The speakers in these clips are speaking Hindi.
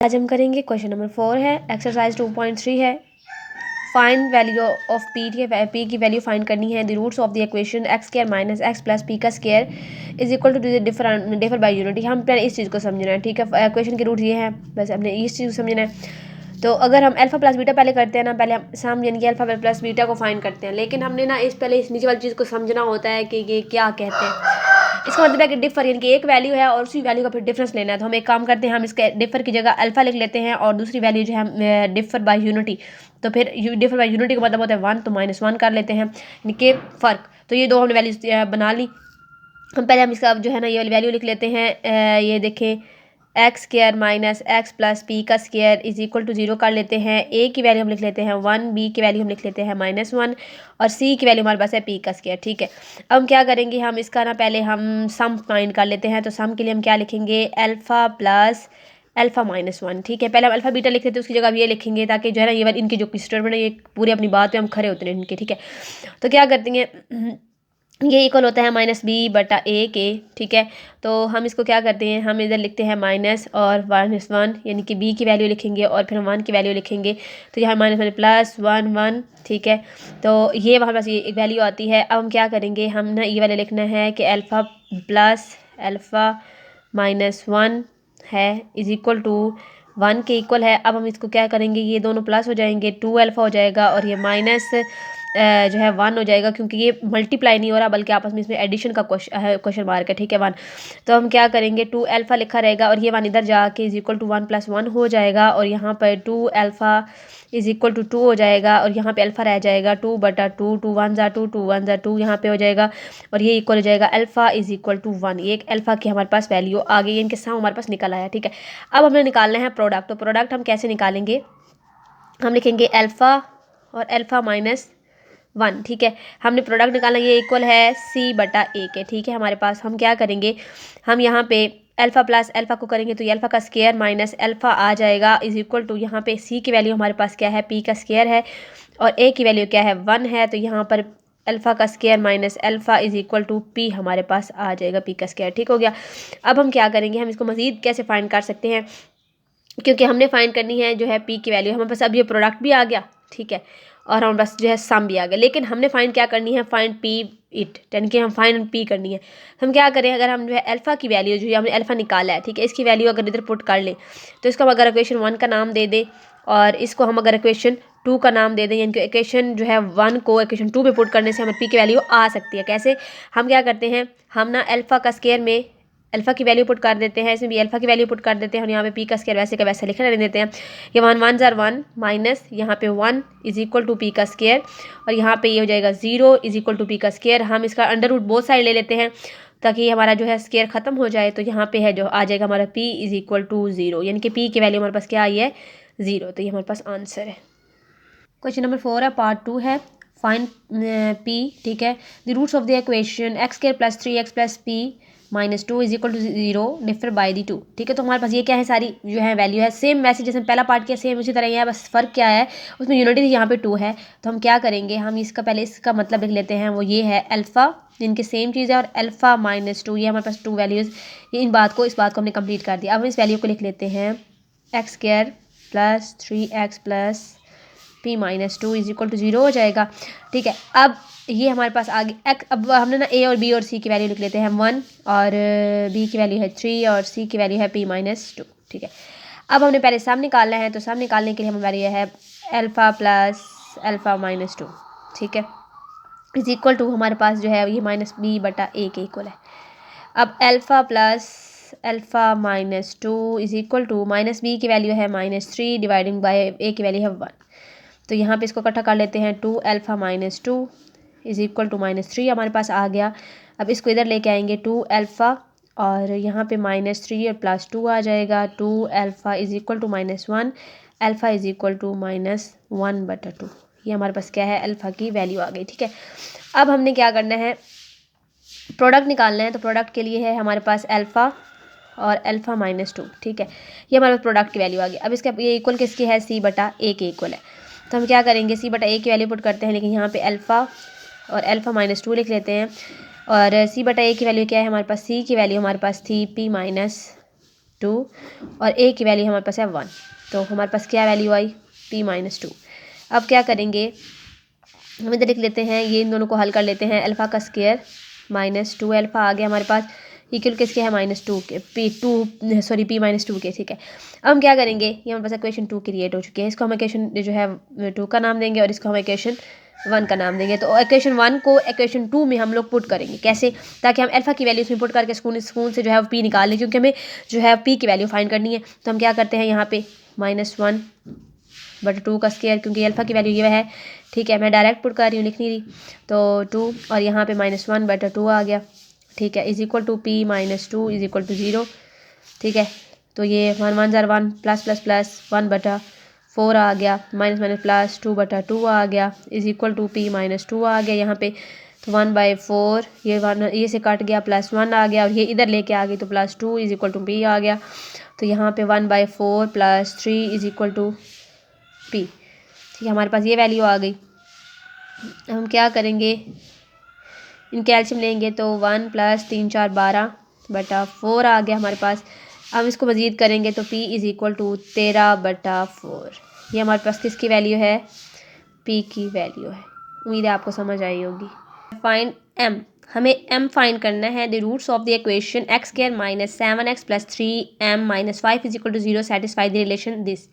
आज हम करेंगे क्वेश्चन नंबर 4 है, एक्सरसाइज 2.3 है। फाइंड वैल्यू ऑफ पी की वैल्यू फाइंड करनी है। The roots of the equation X square minus X plus P का square is equal to differ by unity. हम पहले इस चीज़ को समझना है, ठीक है। इक्वेशन के रूट्स ये हैं, बस हमने इस चीज़ को समझना है। तो अगर हम अल्फा प्लस बीटा पहले करते हैं ना, पहले हम सम यानी कि अल्फा प्लस बीटा को फाइंड करते हैं, लेकिन हमने ना इस नीचे वाली चीज़ को समझना होता है कि ये क्या कहते हैं। इसका मतलब है कि डिफर यानी कि एक वैल्यू है और उसी वैल्यू का फिर डिफरेंस लेना है। तो हम एक काम करते हैं, हम इसके डिफर की जगह अल्फा लिख लेते हैं और दूसरी वैल्यू जो है डिफर बाय यूनिटी। तो फिर डिफर बाय यूनिटी का मतलब होता है 1, तो -1 कर लेते हैं यानी कि फ़र्क। तो ये दो हमने वैल्यूज बना ली। हम पहले हम इसका जो है ना ये वाली वैल्यू लिख लेते हैं। ये देखें, x square minus X plus P का स्क्वायर इज इक्वल टू 0 कर लेते हैं। ए की वैल्यू हम लिख लेते हैं 1, बी की वैल्यू हम लिख लेते हैं -1 और सी की वैल्यू हमारे पास है पी का स्क्वायर, ठीक है। अब हम क्या करेंगे, हम इसका ना पहले हम सम फाइंड कर लेते हैं। तो सम के लिए हम क्या लिखेंगे, अल्फ़ा प्लस अल्फ़ा -1, ठीक है। पहले हम अल्फ़ा बीटा लिख लेते हैं, उसकी जगह अब ये लिखेंगे ताकि जो है ना ये वाली इनकी जो स्टेटमेंट है ये पूरी अपनी बात पे हम खड़े होते हैं इनके, ठीक है। तो क्या करते हैं, ये इक्वल होता है -b/a के, ठीक है। तो हम इसको क्या करते हैं, हम इधर लिखते हैं माइनस और -1 यानी कि b की वैल्यू लिखेंगे और फिर हम 1 की वैल्यू लिखेंगे। तो यहाँ -1 +1 ठीक है। तो ये हमारे पास ये एक वैल्यू आती है। अब हम क्या करेंगे, हम ना ये वाले लिखना है कि अल्फ़ा प्लस अल्फ़ा -1 है इज इक्वल टू 1 के इक्वल है। अब हम इसको क्या करेंगे, ये दोनों प्लस हो जाएंगे, 2 अल्फ़ा हो जाएगा और ये माइनस जो है 1 हो जाएगा, क्योंकि ये मल्टीप्लाई नहीं हो रहा बल्कि आपस में इसमें एडिशन का क्वेश्चन मार्क है, ठीक है 1। तो हम क्या करेंगे, 2 अल्फ़ा लिखा रहेगा और ये 1 इधर जाके इज इक्वल टू 1 + 1 हो जाएगा और यहाँ पर 2 अल्फ़ा इज इक्वल टू 2 हो जाएगा और यहाँ पे अल्फ़ा रह जाएगा 2/2, 2 1 ज़ा 2, 2 1 ज़ा 2 यहाँ पे हो जाएगा और ये इक्वल हो जाएगा अल्फ़ा इज इक्वल टू 1। ये एक अल्फ़ा की हमारे पास वैल्यू आ गई, इनके सम हमारे पास निकल आया, ठीक है। अब हमें निकालना है प्रोडक्ट। तो प्रोडक्ट हम कैसे निकालेंगे, हम लिखेंगे अल्फ़ा और अल्फ़ा -1, ठीक है। हमने प्रोडक्ट निकालना, ये इक्वल है c/a के, ठीक है। हमारे पास हम क्या करेंगे, हम यहाँ पे अल्फ़ा प्लस अल्फ़ा को करेंगे तो ये अल्फ़ा का स्क्वायर माइनस अल्फ़ा आ जाएगा इज इक्वल टू, यहाँ पे c की वैल्यू हमारे पास क्या है, p का स्क्वायर है और a की वैल्यू क्या है 1 है। तो यहाँ पर अल्फ़ा का square minus alpha is equal to p हमारे पास आ जाएगा, p का स्क्वायर, ठीक हो गया। अब हम क्या करेंगे, हम इसको मज़ीद कैसे फाइंड कर सकते हैं, क्योंकि हमने फाइंड करनी है जो है p की वैल्यू। हमारे पास अब ये प्रोडक्ट भी आ गया, ठीक है, और हमारे पास जो है सम भी आ गया, लेकिन हमने फाइंड क्या करनी है, फाइंड p इट, यानी कि हम फाइंड p करनी है। हम क्या करें, अगर हम जो है अल्फ़ा की वैल्यू जो है हमने अल्फ़ा निकाला है, ठीक है, इसकी वैल्यू अगर इधर पुट कर लें तो इसको हम अगर इक्वेशन 1 का नाम दे दें और इसको हम अगर इक्वेशन 2 का नाम दे दें, यानी कि इक्वेशन जो है 1 को इक्वेशन 2 में पुट करने से हमें p की वैल्यू आ सकती है। कैसे, हम क्या करते हैं, हम ना अल्फ़ा का स्क्वायर में अल्फ़ा की वैल्यू पुट कर देते हैं, इसमें भी अल्फ़ा की वैल्यू पुट कर देते हैं और यहाँ पे पी का स्क्वायर वैसे का वैसे लिखने देते हैं। ये 1 1 ज़ार 1 माइनस यहाँ पे 1 इज इक्वल टू पी का स्क्वायर और यहाँ पे ये हो जाएगा 0 इज इक्वल टू पी का स्क्वायर। हम इसका अंडर रूट बोथ साइड ले लेते हैं ताकि हमारा जो है स्क्वायर ख़त्म हो जाए। तो यहाँ पे है जो आ जाएगा हमारा p इज इक्वल टू 0, यानी कि p की वैल्यू हमारे पास क्या आई है, 0। तो ये हमारे पास आंसर है। क्वेश्चन नंबर 4 है, पार्ट 2 है, फाइंड p, ठीक है। The roots of the equation x² + 3x + p -2 is equal to 0 differ by the 2, ठीक है। तो हमारे पास ये क्या है, सारी जो है वैल्यू है सेम, मैसेज जैसे पहला पार्ट किया सेम उसी तरह ही है, बस फ़र्क क्या है, उसमें यूनिटी थी, यहाँ पे 2 है। तो हम क्या करेंगे, हम इसका पहले इसका मतलब लिख लेते हैं, वो ये है अल्फ़ा, इनकी सेम चीज़ है, और अल्फ़ा -2, ये हमारे पास 2 वैल्यूज़, ये इस बात को हमने कंप्लीट कर दिया। अब हम इस वैल्यू को लिख लेते हैं x² + 3x + p -2 is equal to 0 हो जाएगा, ठीक है। अब ये हमारे पास आगे अब हमने ना a और b और c की वैल्यू लिख लेते हैं, 1 और b की वैल्यू है 3 और c की वैल्यू है p -2, ठीक है। अब हमने पहले सम निकालना है, तो सम निकालने के लिए हमारी वैल्यू है अल्फ़ा प्लस अल्फ़ा -2, ठीक है, इज इक्वल टू हमारे पास जो है ये -b/a के इक्वल है। अब alpha plus alpha -2 is equal to -b की वैल्यू है -3 डिवाइडिंग बाय a की वैल्यू है 1। तो यहाँ पे इसको इकट्ठा कर लेते हैं, 2 अल्फ़ा -2 इज इक्वल टू -3 हमारे पास आ गया। अब इसको इधर लेके आएंगे 2 अल्फ़ा और यहाँ पे -3 और +2 आ जाएगा, 2 alpha is equal to -1, alpha is equal to -1/2। ये हमारे पास क्या है, अल्फ़ा की वैल्यू आ गई, ठीक है। अब हमने क्या करना है, प्रोडक्ट निकालना है। तो प्रोडक्ट के लिए है हमारे पास अल्फ़ा और अल्फ़ा -2, ठीक है, ये हमारे पास प्रोडक्ट की वैल्यू आ गई। अब इसका ये इक्वल किसकी है, c/a के इक्वल है। तो हम क्या करेंगे, c/a की वैल्यू पुट करते हैं, लेकिन यहाँ पे अल्फ़ा और अल्फ़ा -2 लिख लेते हैं और c/a की वैल्यू क्या है हमारे पास, c की वैल्यू हमारे पास थी p 2 और ए की वैल्यू हमारे पास है 1। तो हमारे पास क्या वैल्यू आई, p-2। अब क्या करेंगे, हम इधर लिख लेते हैं, ये इन दोनों को हल कर लेते हैं। अल्फ़ा का स्क्वायर -2 अल्फ़ा आ गया हमारे पास, इक्वल किसके है -2 के, p-2 के, ठीक है। अब हम क्या करेंगे, ये हमारे पास इक्वेशन 2 क्रिएट हो चुकी है, इसको हम इक्वेशन जो है 2 का नाम देंगे और इसको हम इक्वेशन 1 का नाम देंगे। तो इक्वेशन 1 को इक्वेशन 2 में हम लोग पुट करेंगे, कैसे, ताकि हम अल्फ़ा की वैल्यू इसमें पुट करके स्कूल से जो है पी निकाल लें, क्योंकि हमें जो है पी की वैल्यू फाइंड करनी है। तो हम क्या करते हैं, यहाँ पे -1/2 का स्क्वायर, क्योंकि अल्फ़ा की वैल्यू ये है, ठीक है, मैं डायरेक्ट पुट कर रही हूँ, लिख नहीं रही। तो 2 और यहाँ पे -1/2 आ गया, ठीक है, is equal to p-2 is equal to 0, ठीक है। तो ये 1 1 ज़ार 1 प्लस प्लस प्लस 1/4 आ गया, माइनस माइनस प्लस 2/2 आ गया, इज़ इक्वल टू p-2 आ गया यहाँ पे। तो 1/4 ये 1 ये से कट गया, +1 आ गया और ये इधर लेके आ गई, तो +2 इज़ इक्वल टू p आ गया। तो यहाँ पे 1/4 + 3 इज़ इक्वल टू p, ठीक है, हमारे पास ये वैल्यू आ गई। हम क्या करेंगे, इन कैल्शियम लेंगे तो 1 + 3 4 12/4 आ गया हमारे पास। अब इसको मज़ीद करेंगे तो p इज़ इक्वल टू 13/4। ये हमारे पास किसकी वैल्यू है, p की वैल्यू है। उम्मीद है आपको समझ आई होगी। फाइंड m, हमें m फाइंड करना है। The roots of the equation x² - 7x + 3m - 5 is equal to 0 satisfy the relation this.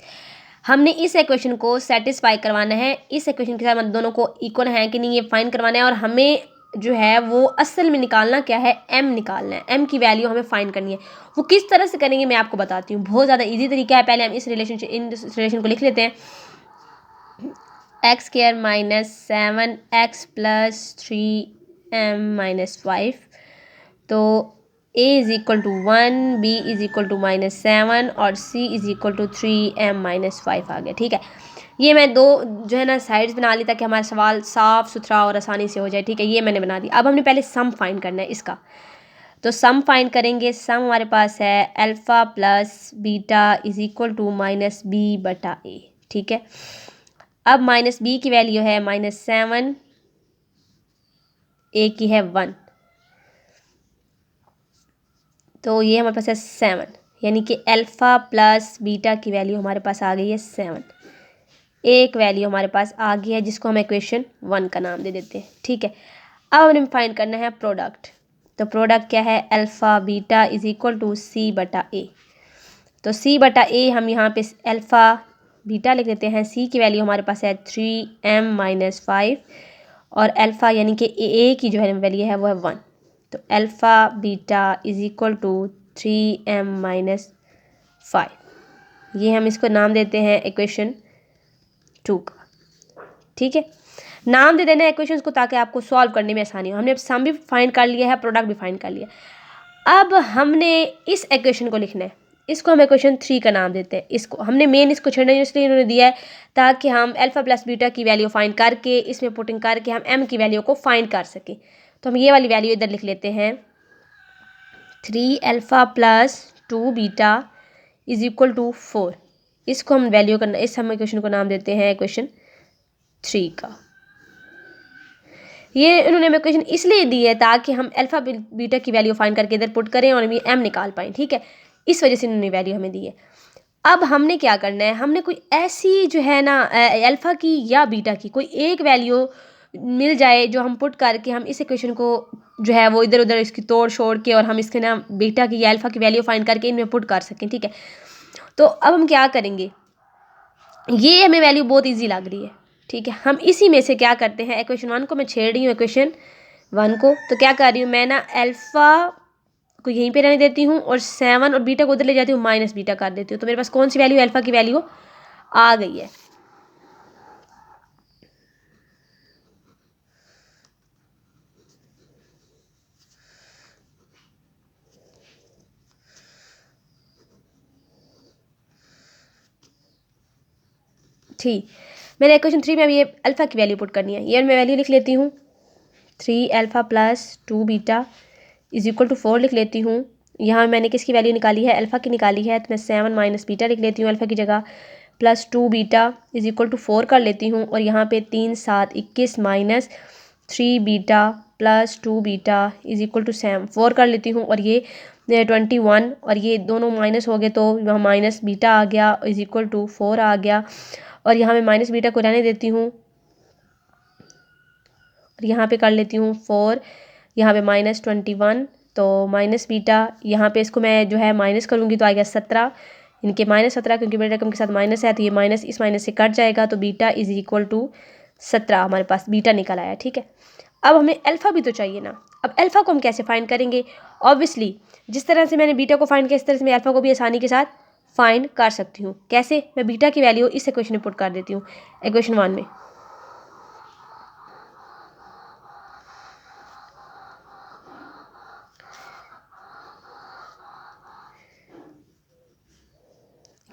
हमने इस इक्वेशन को सेटिस्फाई करवाना है, इस इक्वेशन के साथ मतलब दोनों को इक्वल है कि नहीं ये फाइंड करवाना है, और हमें जो है वो असल में निकालना क्या है, m निकालना है, m की वैल्यू हमें फाइंड करनी है। वो किस तरह से करेंगे मैं आपको बताती हूँ, बहुत ज़्यादा इजी तरीका है। पहले हम इस रिलेशन को लिख लेते हैं, x² - 7x + 3m - 5। तो a is equal to 1, b is equal to -7 और c is equal to 3m - 5 आ गया, ठीक है। ये मैं दो जो है ना साइड्स बना ली ताकि हमारा सवाल साफ़ सुथरा और आसानी से हो जाए, ठीक है, ये मैंने बना दी। अब हमने पहले सम फाइंड करना है इसका, तो सम फाइंड करेंगे। सम हमारे पास है alpha + beta is equal to -b/a, ठीक है। अब -b की वैल्यू है -7, a की है 1, तो ये हमारे पास है 7, यानी कि अल्फ़ा + बीटा की वैल्यू हमारे पास आ गई है 7। एक वैल्यू हमारे पास आ गई है जिसको हम इक्वेशन 1 का नाम दे देते हैं, ठीक है। अब हमें फाइंड करना है प्रोडक्ट। तो प्रोडक्ट क्या है, alpha beta is equal to c/a। तो c/a हम यहाँ पे अल्फ़ा बीटा लिख देते हैं। c की वैल्यू हमारे पास है 3m - 5 और अल्फ़ा यानी कि a की जो है वैल्यू है वो है 1। तो alpha beta is equal to 3m - 5, ये हम इसको नाम देते हैं इक्वेशन 2 का, ठीक है। नाम दे देना इक्वेशंस को ताकि आपको सॉल्व करने में आसानी हो। हमने सम भी फाइंड कर लिया है, प्रोडक्ट भी फाइंड कर लिया। अब हमने इस इक्वेशन को लिखना है, इसको हम इक्वेशन 3 का नाम देते हैं। इसको हमने मेन इसको छेड़ना इसलिए इन्होंने दिया है ताकि हम अल्फ़ा + बीटा की वैल्यू फाइंड करके इसमें पुटिंग करके हम m की वैल्यू को फाइंड कर सकें। तो हम ये वाली वैल्यू इधर लिख लेते हैं, 3α + 2β इज़ इक्वल टू 4। इसको हम वैल्यू करना, इस हम इक्वेशन को नाम देते हैं इक्वेशन 3 का। ये इन्होंने हमें इक्वेशन इसलिए दी है ताकि हम अल्फ़ा बीटा की वैल्यू फाइंड करके इधर पुट करें और हम m निकाल पाएँ, ठीक है। इस वजह से इन्होंने वैल्यू हमें दी है। अब हमने क्या करना है, हमने कोई ऐसी जो है ना अल्फ़ा की या बीटा की कोई एक वैल्यू मिल जाए जो हम पुट करके हम इस इक्वेशन को जो है वो इधर उधर इसकी तोड़ छोड़ के और हम इसके ना बीटा की या अल्फ़ा की वैल्यू फाइंड करके इनमें पुट कर सकें, ठीक है। तो अब हम क्या करेंगे, ये हमें वैल्यू बहुत ईजी लग रही है, ठीक है। हम इसी में से क्या करते हैं, इक्वेशन 1 को मैं छेड़ रही हूँ, इक्वेशन 1 को। तो क्या कर रही हूँ मैं ना, अल्फ़ा को यहीं पे रहने देती हूँ और 7 और बीटा को उधर ले जाती हूँ, -बीटा कर देती हूँ। तो मेरे पास कौन सी वैल्यू, अल्फ़ा की वैल्यू आ गई है। ठीक, मैंने इक्वेशन 3 में अभी ये अल्फ़ा की वैल्यू पुट करनी है। ये मैं वैल्यू लिख लेती हूँ, 3α + 2β इज़ इक्वल टू 4 लिख लेती हूँ। यहाँ मैंने किसकी वैल्यू निकाली है, अल्फ़ा की निकाली है, तो मैं 7 - बीटा लिख लेती हूँ अल्फ़ा की जगह, +2β इज़ इक्वल टू 4 कर लेती हूँ। और यहाँ पे 3 7 21 3 beta plus 2 beta is equal to 4 कर लेती हूँ, और ये 21 और ये दोनों माइनस हो गए तो यहाँ माइनस बीटा आ गया इज इक्वल टू 4 आ गया, और यहाँ मैं माइनस बीटा को रहने देती हूँ और यहाँ पे कर लेती हूँ 4, यहाँ पे माइनस 21 तो माइनस बीटा, यहाँ पे इसको मैं जो है माइनस करूँगी तो आएगा 17, इनके -17 क्योंकि बड़े रकम के साथ माइनस है तो ये माइनस इस माइनस से कट जाएगा, तो बीटा इज इक्वल टू 17 हमारे पास बीटा निकल आया। ठीक है, अब हमें अल्फ़ा भी तो चाहिए ना। अब अल्फ़ा को हम कैसे फाइंड करेंगे? ऑब्वियसली जिस तरह से मैंने बीटा को फाइंड किया इस तरह से मैं अल्फ़ा को भी आसानी के साथ फाइंड कर सकती हूँ। कैसे? मैं बीटा की वैल्यू इस इक्वेशन में पुट कर देती हूँ, इक्वेशन 1 में।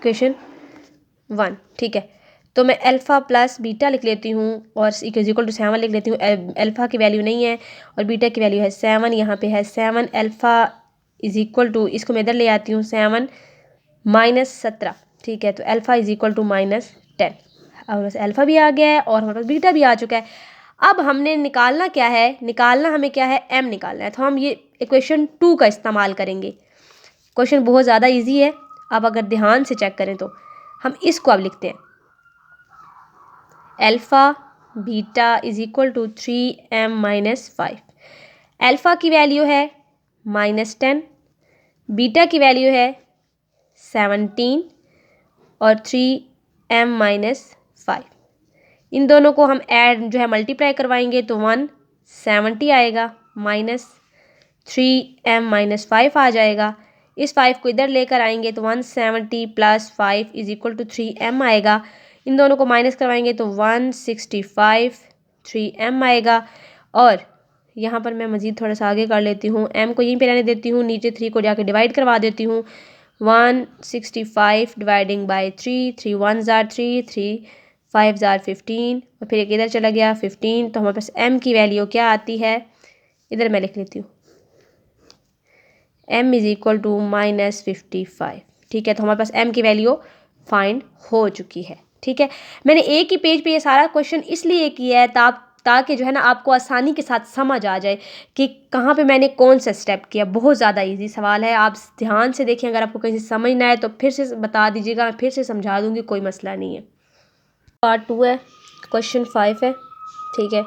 इक्वेशन 1 ठीक है, तो मैं अल्फ़ा प्लस बीटा लिख लेती हूँ और इक्वल टू 7 लिख लेती हूँ। अल्फ़ा की वैल्यू नहीं है और बीटा की वैल्यू है 7, यहाँ पे है 7 अल्फ़ा इज इक्वल टू, इसको मैं इधर ले आती हूँ 7 -17 ठीक है, तो अल्फ़ा इज इक्वल टू -10। अब हमारे पास अल्फ़ा भी आ गया है और हमारे पास बीटा भी आ चुका है। अब हमने निकालना क्या है? निकालना हमें क्या है? m निकालना है, तो हम ये इक्वेशन 2 का इस्तेमाल करेंगे। क्वेश्चन बहुत ज़्यादा ईजी है, अब अगर ध्यान से चेक करें तो हम इसको अब लिखते हैं alpha beta is equal to 3m - 5। Alpha की वैल्यू है -10, बीटा की वैल्यू है 17 और 3m - 5। इन दोनों को हम ऐड जो है मल्टीप्लाई करवाएंगे तो 170 आएगा, -3m - 5 आ जाएगा। इस 5 को इधर लेकर आएंगे तो 170 + 5 इज इक्वल टू 3m आएगा। इन दोनों को माइनस करवाएंगे तो 165 3m आएगा, और यहाँ पर मैं मज़ीद थोड़ा सा आगे कर लेती हूँ, m को यहीं पे रहने देती हूँ, नीचे 3 को जाके डिवाइड करवा देती हूँ। 165 dividing by 3, 3 1s are 3, 3 5s are 15 और फिर एक इधर चला गया 15, तो हमारे पास m की वैल्यू क्या आती है? इधर मैं लिख लेती हूँ m इज़ इक्वल टू -55। ठीक है, तो हमारे पास m की वैल्यू फाइंड हो चुकी है। ठीक है, मैंने एक ही पेज पे ये सारा क्वेश्चन इसलिए किया है ताकि जो है ना आपको आसानी के साथ समझ आ जाए कि कहाँ पे मैंने कौन सा स्टेप किया। बहुत ज़्यादा इजी सवाल है, आप ध्यान से देखें, अगर आपको कहीं से समझ ना आए तो फिर से बता दीजिएगा, मैं फिर से समझा दूँगी, कोई मसला नहीं है। पार्ट 2 है, क्वेश्चन 5 है। ठीक है,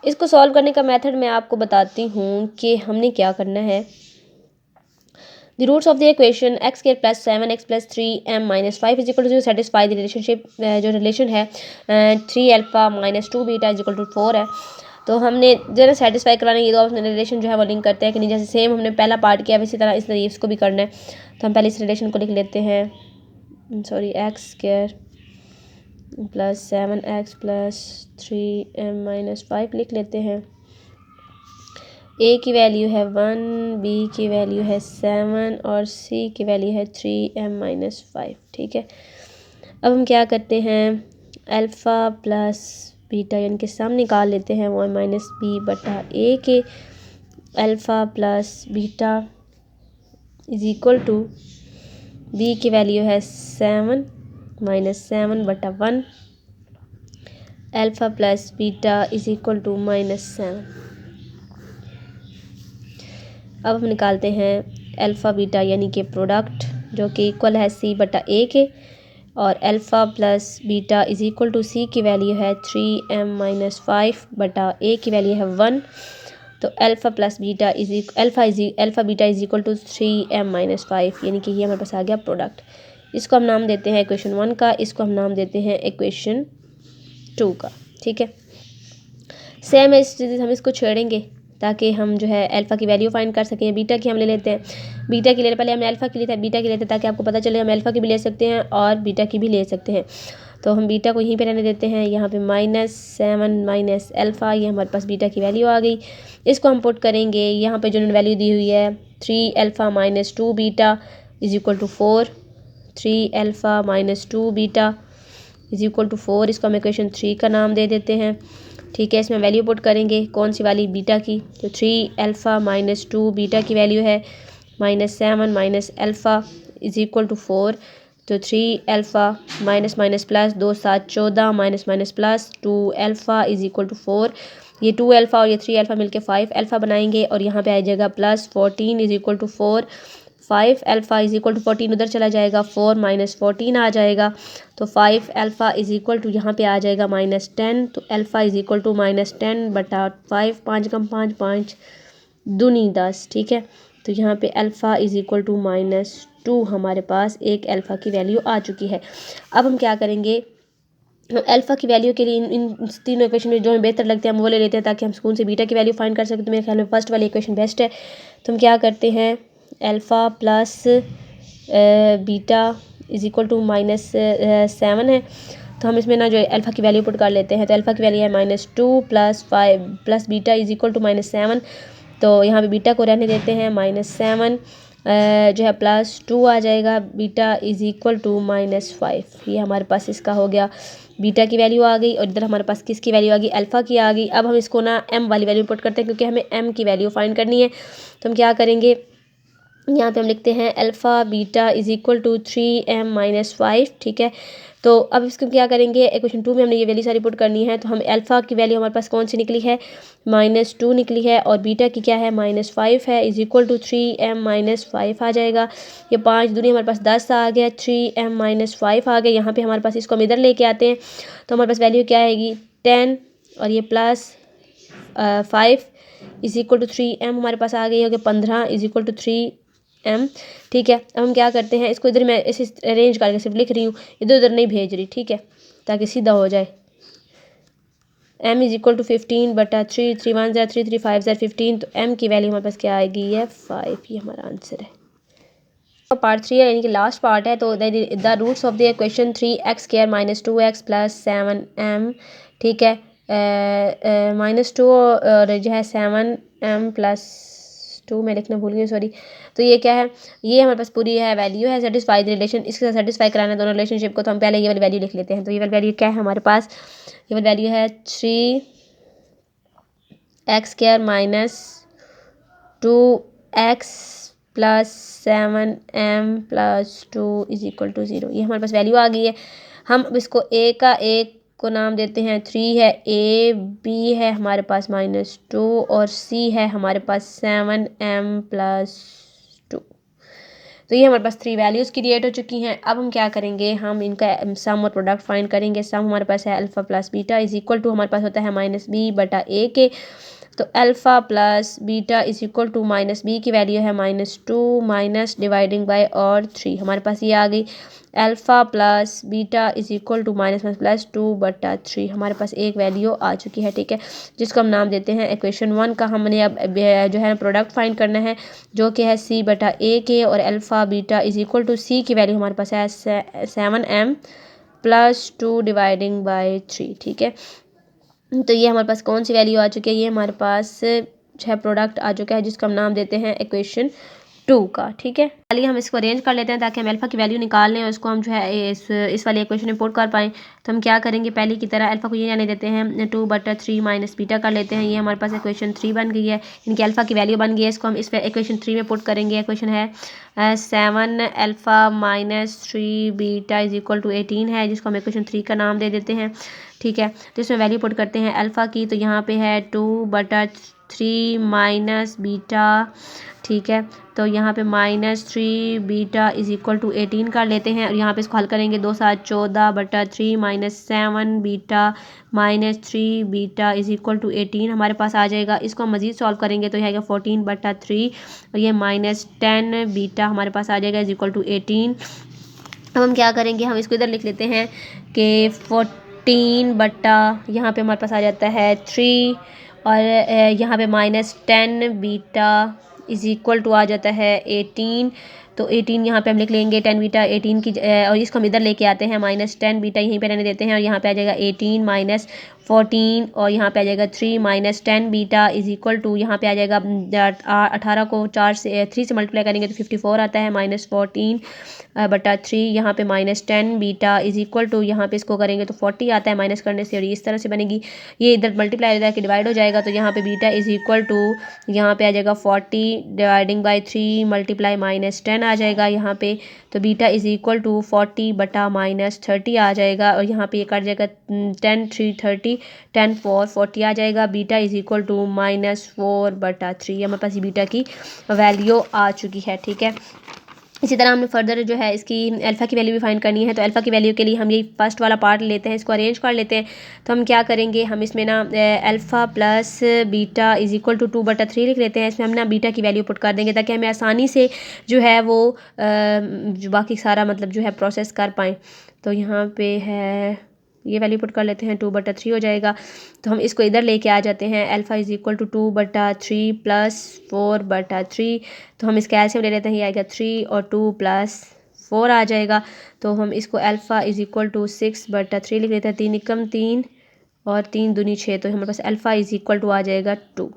इसको सॉल्व करने का मेथड मैं आपको बताती हूँ कि हमने क्या करना है। The roots of the equation x square plus 7x plus 3m minus 5 is equal to 0 satisfy the relationship, जो रिलेशन है 3 alpha minus 2 beta is equal to 4 है। तो हमने जरा सेटिस्फाई कराने ये दो रिलेशन जो है वो लिंक करते हैं कि नहीं, जैसे सेम हमने पहला पार्ट किया इसी तरह इसको भी करना है। तो हम पहले इस रिलेशन को लिख लेते हैं, sorry x square plus 7x plus 3m minus 5 लिख लेते हैं। a की वैल्यू है 1, b की वैल्यू है 7 और c की वैल्यू है 3m माइनस 5। ठीक है, अब हम क्या करते हैं, अल्फ़ा प्लस बीटा यानी कि सम निकाल लेते हैं 1 माइनस b बटा a के। Alpha plus beta is equal to b की वैल्यू है 7 माइनस 7 बटा 1। Alpha plus beta is equal to -7। अब हम निकालते हैं अल्फ़ा बीटा यानी कि प्रोडक्ट जो कि इक्वल है c बटा a के, और alpha plus beta is equal to c की वैल्यू है 3m माइनस 5 बटा a की वैल्यू है 1। तो alpha plus beta alpha beta is equal to 3m minus 5 यानी कि ये हमारे पास आ गया प्रोडक्ट। इसको हम नाम देते हैं इक्वेशन 1 का, इसको हम नाम देते हैं इक्वेशन 2 का। ठीक है, सेम है हम इसको छेड़ेंगे ताकि हम जो है अल्फ़ा की वैल्यू फाइंड कर सकें। बीटा की हम ले लेते हैं, बीटा की ले पहले हमने अल्फ़ा की ली था, बीटा की लेते हैं ताकि आपको पता चले हम अल्फ़ा की भी ले सकते हैं और बीटा की भी ले सकते हैं। तो हम बीटा को यहीं पे रहने देते हैं, यहाँ पे -7 माइनस अल्फ़ा, ये हमारे पास बीटा की वैल्यू आ गई। इसको हम पुट करेंगे, यहाँ पे जो वैल्यू दी हुई है 3 alpha minus 2 beta is equal to 4, 3 alpha minus 2 beta is equal to 4, इसको हम इक्वेशन 3 का नाम दे देते हैं। ठीक है, इसमें वैल्यू पुट करेंगे, कौन सी वाली, बीटा की। तो 3 अल्फ़ा माइनस 2 बीटा की वैल्यू है -7 minus alpha is equal to 4। तो 3 alpha minus minus plus 2 7 14 minus minus plus 2 alpha is equal to 4। ये 2 अल्फ़ा और ये 3 अल्फ़ा मिलके 5 अल्फ़ा बनाएंगे और यहाँ पे आ जाएगा +14 is equal to 4। 5 alpha is equal to 14 उधर चला जाएगा, 4 माइनस 14 आ जाएगा, तो 5 अल्फ़ा इज इक्वल टू यहाँ पे आ जाएगा -10, तो अल्फ़ा इज इक्वल टू -10 बटा 5, 5 कम 5 5 दूनी 10, ठीक है। तो यहाँ पे अल्फ़ा इज इक्वल टू -2 हमारे पास एक अल्फ़ा की वैल्यू आ चुकी है। अब हम क्या करेंगे, अल्फ़ा की वैल्यू के लिए इन तीनों इक्वेशन में जो हमें बेहतर लगते हैं हम वो ले लेते हैं ताकि हम सुकून से बीटा की वैल्यू फाइंड कर सकें। तो मेरे ख्याल में फर्स्ट वाली इक्वेशन बेस्ट है। तो हम क्या करते हैं, alpha plus beta is equal to -7 है, तो हम इसमें ना जो अल्फ़ा की वैल्यू पुट कर लेते हैं। तो अल्फ़ा की वैल्यू है -2 + 5 plus beta is equal to -7, तो यहाँ पे बीटा को रहने देते हैं -7 जो है +2 आ जाएगा, बीटा इज़ इक्वल टू -5। ये हमारे पास इसका हो गया, बीटा की वैल्यू आ गई और इधर हमारे पास किसकी वैल्यू आ गई, अल्फ़ा की आ गई। अब हम इसको ना m वाली वैल्यू पुट करते हैं क्योंकि हमें m की वैल्यू फाइंड करनी है। तो हम क्या करेंगे, यहाँ पे हम लिखते हैं alpha beta is equal to 3m-5, ठीक है। तो अब इसको क्या करेंगे, इक्वेशन 2 में हमने ये वैल्यू सारी पुट करनी है। तो हम अल्फ़ा की वैल्यू हमारे पास कौन सी निकली है, -2 निकली है, और बीटा की क्या है, -5 है, इज़ इक्वल टू 3m-5 आ जाएगा। ये 5 दूनी हमारे पास 10 आ गया, 3m-5 आ गया। यहाँ पे हमारे पास इसको हम इधर लेके आते हैं, तो हमारे पास वैल्यू क्या आएगी 10 और ये +5 इज़ इक्वल टू 3m हमारे पास आ गई, हो गया 15 इज़ इक्वल टू 3m, ठीक है। अब हम क्या करते हैं, इसको इधर मैं इसे अरेंज करके सिर्फ लिख रही हूँ, इधर उधर नहीं भेज रही, ठीक है, ताकि सीधा हो जाए। m इज़ इक्वल टू 15 बटा 3, 3 1 ज़ा 3, 3 5 ज़ा 15, तो m की वैल्यू हमारे पास क्या आएगी, ये 5, ये हमारा आंसर है। तो पार्ट 3 है, यानी कि लास्ट पार्ट है। तो the roots of the equation 3x² - 2x + 7m, ठीक है, -2 और जो है 7m + 2 मैं लिखना भूल गई, सॉरी। तो ये क्या है, ये हमारे पास पूरी है वैल्यू है, सेटिस्फाई द रिलेशन, इसके साथ सेटिस्फाई कराना है दोनों रिलेशनशिप को। तो हम पहले ये वाली वैल्यू लिख लेते हैं। तो ये वाली वैल्यू क्या है हमारे पास, ये वाली वैल्यू है 3x² - 2x + 7m + 2 is equal to 0। ये हमारे पास वैल्यू आ गई है। हम अब इसको एक को नाम देते हैं 3 है, a b है हमारे पास -2 और c है हमारे पास 7m + 2। तो ये हमारे पास 3 वैल्यूज़ क्रिएट हो चुकी हैं। अब हम क्या करेंगे, हम इनका सम और प्रोडक्ट फाइंड करेंगे। सम हमारे पास है alpha plus beta is equal to, हमारे पास होता है -b बटा a के। तो alpha plus beta is equal to -b की वैल्यू है -2 माइनस डिवाइडिंग बाय और 3, हमारे पास ये आ गई। Alpha plus beta is equal to -+2 बटा 3, हमारे पास एक वैल्यू आ चुकी है, ठीक है, जिसको हम नाम देते हैं इक्वेशन 1 का। हमने अब जो है प्रोडक्ट फाइंड करना है जो कि है c बटा a के, और alpha beta is equal to c की वैल्यू हमारे पास है 7m + 2 डिवाइडिंग बाय 3, ठीक है। तो ये हमारे पास कौन सी वैल्यू आ चुकी है, ये हमारे पास जो है प्रोडक्ट आ चुका है जिसको हम नाम देते हैं इक्वेशन 2 का, ठीक है। चलिए हम इसको अरेंज कर लेते हैं ताकि हम अल्फ़ा की वैल्यू निकाल लें और उसको हम जो है इस वाली इक्वेशन में पुट कर पाएँ। तो हम क्या करेंगे, पहले की तरह अल्फ़ा को ये जाने देते हैं 2 बटा 3 माइनस बीटा कर लेते हैं। ये हमारे पास इक्वेशन 3 बन गई है, इनकी अल्फ़ा की वैल्यू बन गई है। इसको हम इस इक्वेशन 3 में पुट करेंगे। इक्वेशन है 7 alpha minus 3 beta is equal to 18 है, जिसको हम इक्वेशन 3 का नाम दे देते हैं, ठीक है। तो इसमें वैल्यू पुट करते हैं अल्फ़ा की, तो यहाँ पे है 2 बटा 3 माइनस बीटा, ठीक है। तो यहाँ पे -3 बीटा इज इक्वल टू 18 कर लेते हैं और यहाँ पे इसको हल करेंगे 2 7 14 बटा 3 minus 7 beta -3 beta is equal to 18 हमारे पास आ जाएगा। इसको हम मज़ीद सॉल्व करेंगे तो यह आएगा 14 बटा 3 और ये -10 बीटा हमारे पास आ जाएगा इज इक्वल टू 18। अब हम क्या करेंगे, हम इसको इधर लिख लेते हैं कि 14 बटा यहाँ पे हमारे पास आ जाता है 3 और यहाँ पे -10 बीटा इज इक्वल टू आ जाता है 18। तो 18 यहाँ पे हम लिख लेंगे 10 बीटा 18 की और इसको हम इधर लेके आते हैं -10 बीटा यहीं पे रहने देते हैं और यहाँ पे आ जाएगा 18 माइनस 14 और यहाँ पे आ जाएगा 3 minus 10 beta is equal to यहाँ पे आ जाएगा 18 को 3 से मल्टीप्लाई करेंगे तो 54 आता है -14 बटा 3 यहाँ पे -10 बीटा इज इक्वल टू यहाँ पे इसको करेंगे तो 40 आता है माइनस करने से और इस तरह से बनेगी। ये इधर मल्टीप्लाई हो जाकर डिवाइड हो जाएगा तो यहाँ पे बीटा इज इक्वल टू यहाँ पे आ जाएगा 40 डिवाइडिंग बाय 3 मल्टीप्लाई -10 आ जाएगा यहाँ पे। तो बीटा इज इक्वल टू 40 बटा -30 आ जाएगा और यहाँ पे ये कट जाएगा 10 3 30 10 4 40 आ जाएगा। बीटा इज इक्वल टू -4/3, हमारे पास बीटा की वैल्यू आ चुकी है। ठीक है, इसी तरह हमने फर्दर जो है इसकी अल्फ़ा की वैल्यू भी फाइंड करनी है। तो अल्फ़ा की वैल्यू के लिए हम ये फर्स्ट वाला पार्ट लेते हैं, इसको अरेंज कर लेते हैं। तो हम क्या करेंगे, हम इसमें ना alpha plus beta is equal to 2/3 लिख लेते हैं। इसमें हम ना बीटा की वैल्यू पुट कर देंगे ताकि हमें आसानी से जो है वो जो बाकी सारा मतलब जो है प्रोसेस कर पाएँ। तो यहाँ पे है ये वैल्यू पुट कर लेते हैं, 2/3 हो जाएगा। तो हम इसको इधर लेके आ जाते हैं, alpha is equal to 2/3 plus 4/3। तो हम इसका एलसीएम ले लेते हैं, ये आएगा 3 और 2 प्लस 4 आ जाएगा। तो हम इसको अल्फ़ा इज इक्वल टू 6/3 लिख लेते हैं, 3 एकम 3 और 3 दूनी 6। तो हमारे पास अल्फ़ा इज इक्वल टू आ जाएगा 2।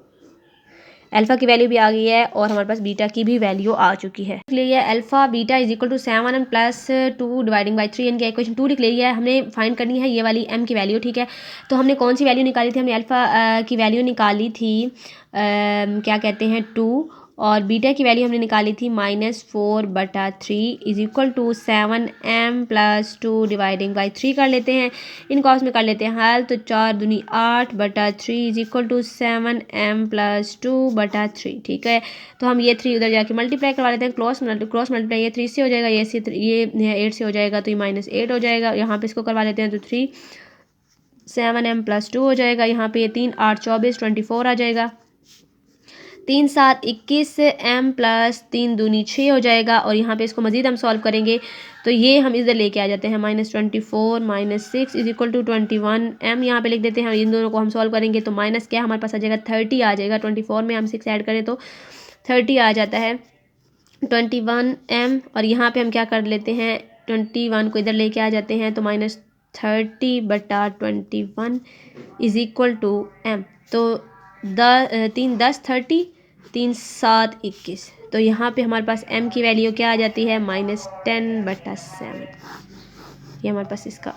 अल्फ़ा की वैल्यू भी आ गई है और हमारे पास बीटा की भी वैल्यू आ चुकी है। लिख लिया alpha beta is equal to 7 plus 2 dividing by 3, इनकी इक्वेशन 2 लिख लिया है। हमने फाइंड करनी है ये वाली m की वैल्यू। ठीक है, तो हमने कौन सी वैल्यू निकाली थी, हमने अल्फ़ा की वैल्यू निकाली थी क्या कहते हैं 2, और बीटा की वैल्यू हमने निकाली थी -4/3 is equal to 7m plus 2 dividing by 3 कर लेते हैं। इनको आपस में कर लेते हैं हल, तो 4 दूनी 8/3 is equal to 7m plus 2/3। ठीक है, तो हम ये 3 उधर जाके मल्टीप्लाई करवा लेते हैं, क्रॉस मल्टीप्लाई, ये 3 से हो जाएगा, ये 8 से हो जाएगा, तो ये -8 हो जाएगा। यहाँ पे इसको करवा लेते हैं, तो 3 7m प्लस 2 हो जाएगा। यहाँ पे ये 3 8 24 24 आ जाएगा। 3 7 21 m प्लस 3 दूनी 6 हो जाएगा। और यहाँ पे इसको मज़ीद हम सॉल्व करेंगे, तो ये हम इधर लेके आ जाते हैं, -24 -6 इज इक्वल टू 21m यहाँ पे लिख देते हैं। इन दोनों को हम सॉल्व करेंगे तो माइनस क्या हमारे पास आ जाएगा 30 आ जाएगा। 24 में हम 6 ऐड करें तो 30 आ जाता है, 21m। और यहाँ पे हम क्या कर लेते हैं, 21 को इधर लेके आ जाते हैं, तो -30/21 इज इक्वल टू m। तो 3 10 30, 3 7 21। तो यहाँ पे हमारे पास m की वैल्यू क्या आ जाती है, -10/7। ये हमारे पास इसका